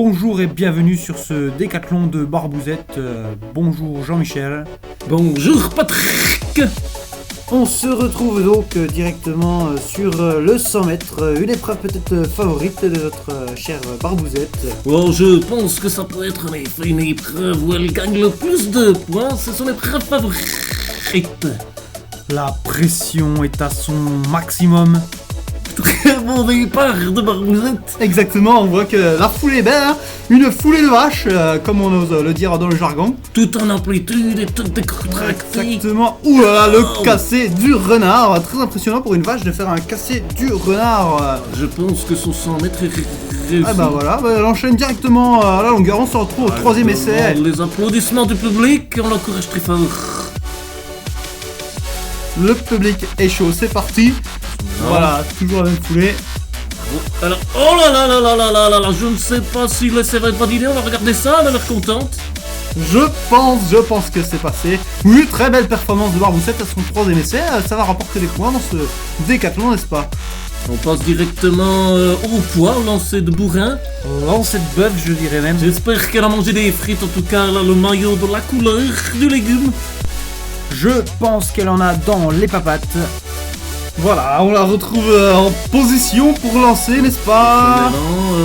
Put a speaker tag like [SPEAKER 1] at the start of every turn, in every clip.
[SPEAKER 1] Bonjour et bienvenue sur ce décathlon de Barbouzette. Bonjour Jean-Michel.
[SPEAKER 2] Bonjour Patrick.
[SPEAKER 1] On se retrouve donc directement sur le 100 mètres, une épreuve peut-être favorite de notre chère Barbouzette.
[SPEAKER 2] Oh, je pense que ça peut être en effet une épreuve où elle gagne le plus de points, c'est son épreuve favorite.
[SPEAKER 1] La pression est à son maximum.
[SPEAKER 2] Très bon départ de Barbouzette.
[SPEAKER 1] Exactement, on voit que la foulée est belle, hein, une foulée de vache, comme on ose le dire dans le jargon.
[SPEAKER 2] Tout en amplitude et tout décontracté.
[SPEAKER 1] Exactement, ouh là là, le cassé du renard, très impressionnant pour une vache de faire un cassé du renard.
[SPEAKER 2] Je pense que son 100 mètres est réussi.
[SPEAKER 1] Ah bah voilà, elle enchaîne directement à la longueur, on se retrouve au troisième essai.
[SPEAKER 2] Les applaudissements du public, on l'encourage très fort.
[SPEAKER 1] Le public est chaud, c'est parti. Voilà, toujours la même foulée.
[SPEAKER 2] Alors, oh là là là là là là là là, je ne sais pas si c'est vrai de pas dîner, on va regarder ça, elle a l'air contente.
[SPEAKER 1] Je pense que c'est passé. Oui, très belle performance de Barbouzette à son troisième essai, ça va rapporter des points dans ce décathlon, n'est-ce pas?
[SPEAKER 2] On passe directement au poids, lancer de bourrin.
[SPEAKER 1] Lancer de bœuf, je dirais même.
[SPEAKER 2] J'espère qu'elle a mangé des frites, en tout cas elle a le maillot de la couleur du légume.
[SPEAKER 1] Je pense qu'elle en a dans les papates. Voilà, on la retrouve en position pour lancer, n'est-ce pas?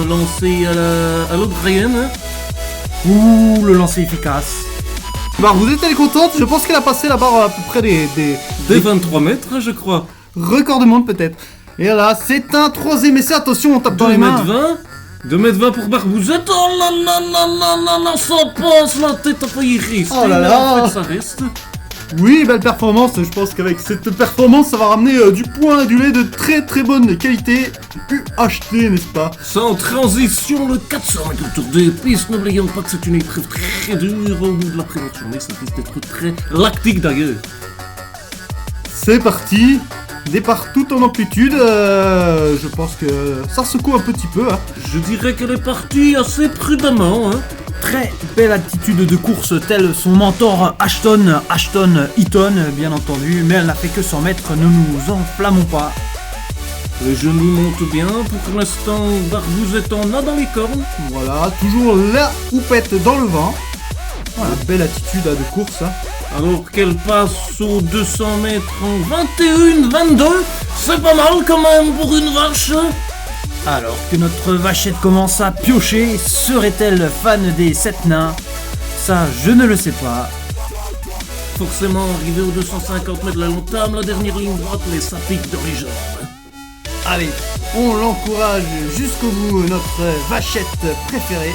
[SPEAKER 2] Lancer à l'O'Brien.
[SPEAKER 1] Ouh, le lancer efficace. Barbouzette, elle est contente, je pense qu'elle a passé la barre à peu près des
[SPEAKER 2] 23 mètres, je crois.
[SPEAKER 1] Record du monde peut-être. Et là, c'est un troisième essai, attention, on tape dans les mains.
[SPEAKER 2] 2m20 pour Barbouzette. Oh là là là là là là, ça passe, la tête a failli rester.
[SPEAKER 1] Oh là là.
[SPEAKER 2] En fait, ça reste.
[SPEAKER 1] Oui, belle performance, je pense qu'avec cette performance, ça va ramener du poing et du lait de très très bonne qualité UHT, n'est-ce pas?
[SPEAKER 2] Sans transition, le 400 mètres autour des pistes, n'oublions pas que c'est une épreuve très dure au bout de la première journée, ça risque d'être très lactique d'ailleurs.
[SPEAKER 1] C'est parti, départ tout en amplitude, je pense que ça secoue un petit peu. Hein.
[SPEAKER 2] Je dirais qu'elle est partie assez prudemment, hein.
[SPEAKER 1] Très belle attitude de course, tel son mentor Ashton Eaton, bien entendu, mais elle n'a fait que 100 mètres, ne nous enflammons pas.
[SPEAKER 2] Les genoux montent bien, pour l'instant Barbouzette en a dans les cornes.
[SPEAKER 1] Voilà, toujours la houppette dans le vent. Voilà, belle attitude de course. Hein.
[SPEAKER 2] Alors qu'elle passe aux 200 mètres en 21-22, c'est pas mal quand même pour une vache.
[SPEAKER 1] Alors que notre vachette commence à piocher, serait-elle fan des 7 nains? Ça, je ne le sais pas.
[SPEAKER 2] Forcément, arrivé aux 250 mètres, là, on tame la dernière ligne droite, mais ça pique dans les jambes.
[SPEAKER 1] Allez, on l'encourage jusqu'au bout, notre vachette préférée.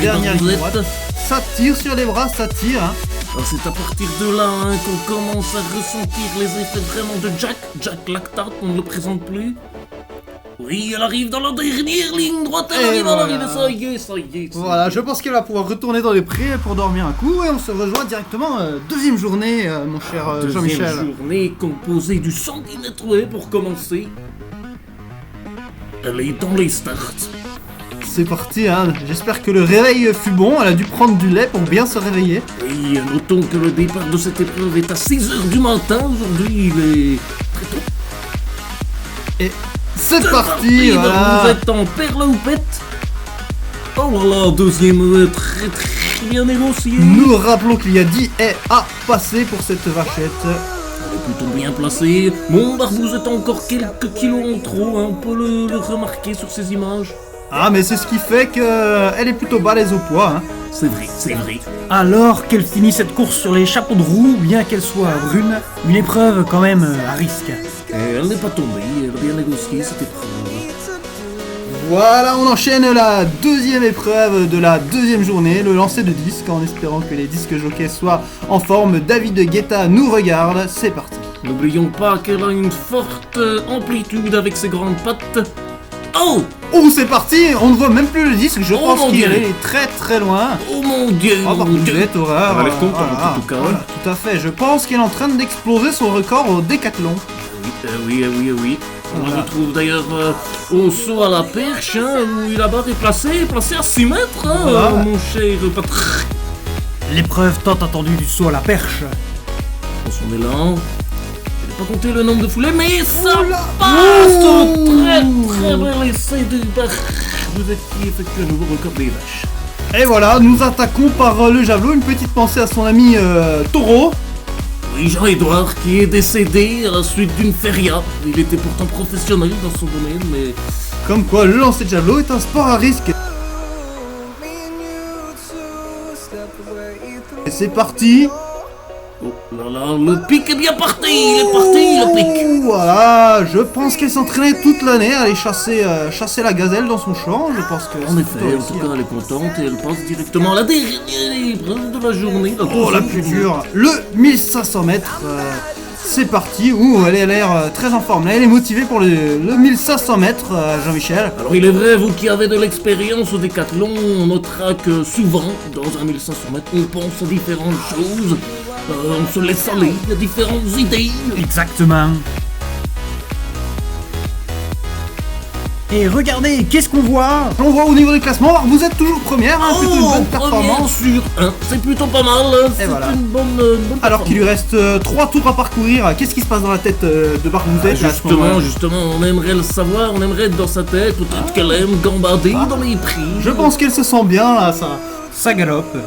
[SPEAKER 1] Dernière ligne droite. Ça tire sur les bras, ça tire. Hein.
[SPEAKER 2] Alors c'est à partir de là hein, qu'on commence à ressentir les effets vraiment de Jack Lactate, on ne le présente plus. Oui, elle arrive dans la dernière ligne droite, elle arrive, ça y est.
[SPEAKER 1] Voilà, je pense qu'elle va pouvoir retourner dans les prés pour dormir un coup et on se rejoint directement deuxième journée, mon cher Jean-Michel.
[SPEAKER 2] Deuxième journée composée du 110 mètres pour commencer. Elle est dans les starts.
[SPEAKER 1] C'est parti, hein. J'espère que le réveil fut bon, elle a dû prendre du lait pour bien se réveiller.
[SPEAKER 2] Oui, notons que le départ de cette épreuve est à 6h du matin, aujourd'hui il est très tôt.
[SPEAKER 1] Et c'est parti, voilà.
[SPEAKER 2] Vous êtes en perle houppette. Oh là là, deuxième très bien négocié.
[SPEAKER 1] Nous rappelons qu'il y a 10 haies à passer pour cette vachette.
[SPEAKER 2] Elle est plutôt bien placée. Bon, Barbouzette a encore quelques kilos en trop, hein. On peut le remarquer sur ces images.
[SPEAKER 1] Ah, mais c'est ce qui fait qu'elle est plutôt balèze au poids. Hein.
[SPEAKER 2] C'est vrai.
[SPEAKER 1] Alors qu'elle finit cette course sur les chapeaux de roue, bien qu'elle soit brune, une épreuve quand même à risque.
[SPEAKER 2] Et elle n'est pas tombée, elle a bien négocié cette épreuve.
[SPEAKER 1] Voilà, on enchaîne la deuxième épreuve de la deuxième journée, le lancer de disque, en espérant que les disques jockeys soient en forme. David Guetta nous regarde, c'est parti.
[SPEAKER 2] N'oublions pas qu'elle a une forte amplitude avec ses grandes pattes. Oh,
[SPEAKER 1] c'est parti, on ne voit même plus le disque, je pense qu'il est très très loin.
[SPEAKER 2] Oh mon dieu,
[SPEAKER 1] Barbouzette, horreur.
[SPEAKER 2] Elle est contente en tout cas.
[SPEAKER 1] Voilà, tout à fait, je pense qu'elle est en train d'exploser son record au décathlon.
[SPEAKER 2] Oui. On la retrouve d'ailleurs au saut à la perche, hein, où la barre est placée à 6 mètres, hein,
[SPEAKER 1] voilà.
[SPEAKER 2] Mon cher Patrick.
[SPEAKER 1] L'épreuve tant attendue du saut à la perche.
[SPEAKER 2] Dans son élan, je n'ai pas compté le nombre de foulées, mais ça
[SPEAKER 1] Oula.
[SPEAKER 2] passe au très bel essai de Barbouzette qui effectue un nouveau record des vaches.
[SPEAKER 1] Et voilà, nous attaquons par le javelot. Une petite pensée à son ami Taureau.
[SPEAKER 2] Oui, Jean-Édouard qui est décédé à la suite d'une feria. Il était pourtant professionnel dans son domaine, mais...
[SPEAKER 1] Comme quoi, le lancer de javelot est un sport à risque. Et c'est parti.
[SPEAKER 2] Oh là là, le pic est bien parti, il est parti le pic.
[SPEAKER 1] Voilà, je pense qu'elle s'entraînait toute l'année à aller chasser la gazelle dans son champ. Je pense que
[SPEAKER 2] En effet, en tout cas, elle est contente et elle passe directement à la dernière épreuve de la journée.
[SPEAKER 1] la plus dure, le 1500 mètres. C'est parti. Elle a l'air très en forme. Là, elle est motivée pour le 1500 mètres, Jean-Michel.
[SPEAKER 2] Alors, il est vrai, vous qui avez de l'expérience au décathlon, on notera que souvent, dans un 1500 mètres, on pense à différentes choses. On se laisse aller, il y a différentes idées.
[SPEAKER 3] Exactement. Et regardez, qu'est-ce qu'on voit?
[SPEAKER 1] On voit au niveau du classement, vous êtes toujours première, plutôt une bonne performance.
[SPEAKER 2] Sur 1, c'est plutôt pas mal, c'est
[SPEAKER 1] voilà.
[SPEAKER 2] une bonne
[SPEAKER 1] Alors qu'il lui reste 3 tours à parcourir, qu'est-ce qui se passe dans la tête de Barbouzette à ce moment-là?
[SPEAKER 2] Justement, on aimerait le savoir, on aimerait être dans sa tête, peut-être qu'elle aime gambader dans les prix.
[SPEAKER 1] Je pense qu'elle se sent bien là, ça galope.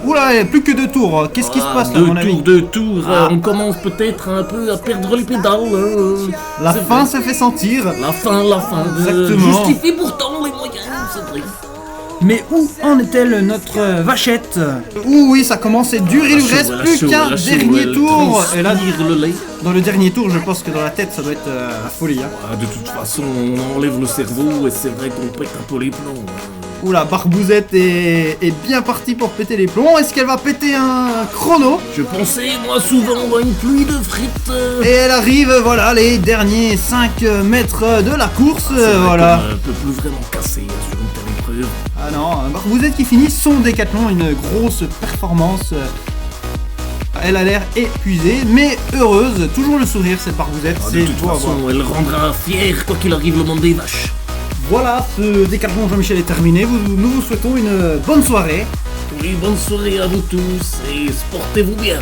[SPEAKER 1] Oula, il n'y a plus que 2 tours, qu'est-ce qui se passe là, à mon avis?
[SPEAKER 2] Deux tours, on commence peut-être un peu à perdre les pédales.
[SPEAKER 1] La fin se fait sentir.
[SPEAKER 2] La fin.
[SPEAKER 1] Exactement.
[SPEAKER 2] Justifie pourtant les moyens, c'est vrai.
[SPEAKER 3] Mais où en est-elle notre vachette?
[SPEAKER 1] Oui, ça commence à être dur, il lui reste plus qu'un dernier tour. Et là,
[SPEAKER 2] le lait.
[SPEAKER 1] dans le dernier tour, je pense que dans la tête, ça doit être la folie.
[SPEAKER 2] De toute façon, on enlève le cerveau et c'est vrai qu'on pète un peu les plombs.
[SPEAKER 1] Oula, Barbouzette est bien partie pour péter les plombs. Est-ce qu'elle va péter un chrono?
[SPEAKER 2] Je pensais, moi, souvent à une pluie de frites.
[SPEAKER 1] Et elle arrive, voilà, les derniers 5 mètres de la course. Voilà.
[SPEAKER 2] On ne peut plus vraiment casser sur une telle épreuve.
[SPEAKER 1] Ah non, Barbouzette qui finit son décathlon, une grosse performance. Elle a l'air épuisée, mais heureuse. Toujours le sourire, cette Barbouzette.
[SPEAKER 2] De toute façon, elle rendra fière quoi qu'il arrive le monde des vaches.
[SPEAKER 1] Voilà, ce décathlon Jean-Michel est terminé. Nous vous souhaitons une bonne soirée.
[SPEAKER 2] Oui, bonne soirée à vous tous et sportez-vous bien.